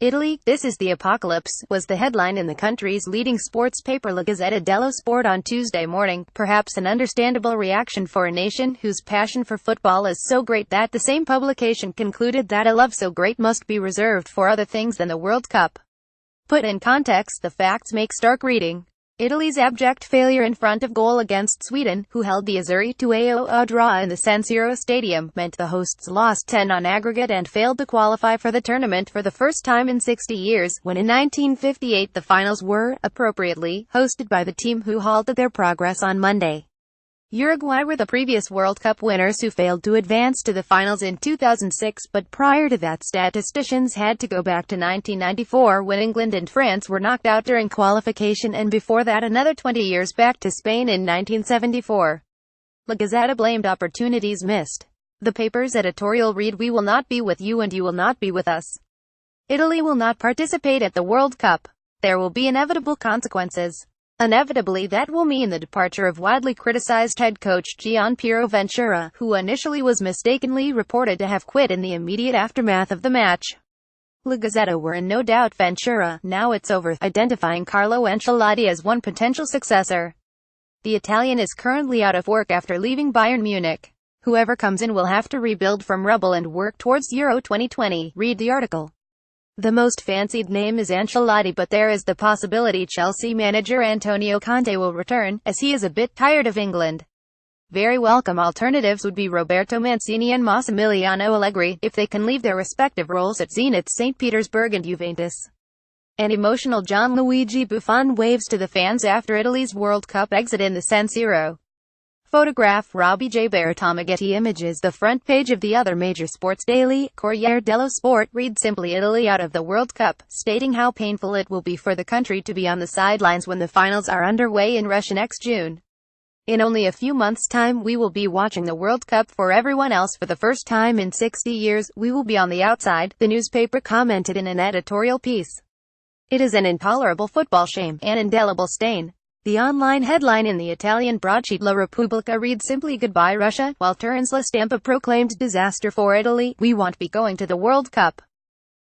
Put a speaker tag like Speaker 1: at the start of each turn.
Speaker 1: Italy, this is the apocalypse, was the headline in the country's leading sports paper La Gazzetta dello Sport on Tuesday morning, perhaps an understandable reaction for a nation whose passion for football is so great that the same publication concluded that a love so great must be reserved for other things than the World Cup. Put in context, the facts make stark reading. Italy's abject failure in front of goal against Sweden, who held the Azzurri to a draw in the San Siro stadium, meant the hosts lost 10 on aggregate and failed to qualify for the tournament for the first time in 60 years, when in 1958 the finals were, appropriately, hosted by the team who halted their progress on Monday. Uruguay were the previous World Cup winners who failed to advance to the finals in 2006, but prior to that statisticians had to go back to 1994 when England and France were knocked out during qualification, and before that another 20 years back to Spain in 1974. La Gazzetta blamed opportunities missed. The paper's editorial read, "We will not be with you and you will not be with us. Italy will not participate at the World Cup. There will be inevitable consequences. Inevitably, that will mean the departure of widely criticized head coach Gianpiero Ventura, who initially was mistakenly reported to have quit in the immediate aftermath of the match." La Gazzetta were in no doubt Ventura, "Now it's over," identifying Carlo Ancelotti as one potential successor. The Italian is currently out of work after leaving Bayern Munich. "Whoever comes in will have to rebuild from rubble and work towards Euro 2020, read the article. The most fancied name is Ancelotti, but there is the possibility Chelsea manager Antonio Conte will return, as he is a bit tired of England. Very welcome alternatives would be Roberto Mancini and Massimiliano Allegri, if they can leave their respective roles at Zenit St. Petersburg and Juventus." An emotional Gianluigi Buffon waves to the fans after Italy's World Cup exit in the San Siro. Photograph, Robbie J. Bertama. Getty Images. The front page of the other major sports daily, Corriere dello Sport, reads simply "Italy out of the World Cup," stating how painful it will be for the country to be on the sidelines when the finals are underway in Russia next June. "In only a few months' time we will be watching the World Cup for everyone else for the first time in 60 years, we will be on the outside," the newspaper commented in an editorial piece. "It is an intolerable football shame, an indelible stain." The online headline in the Italian broadsheet La Repubblica reads simply "Goodbye Russia," while Turin's La Stampa proclaimed "Disaster for Italy, we won't be going to the World Cup."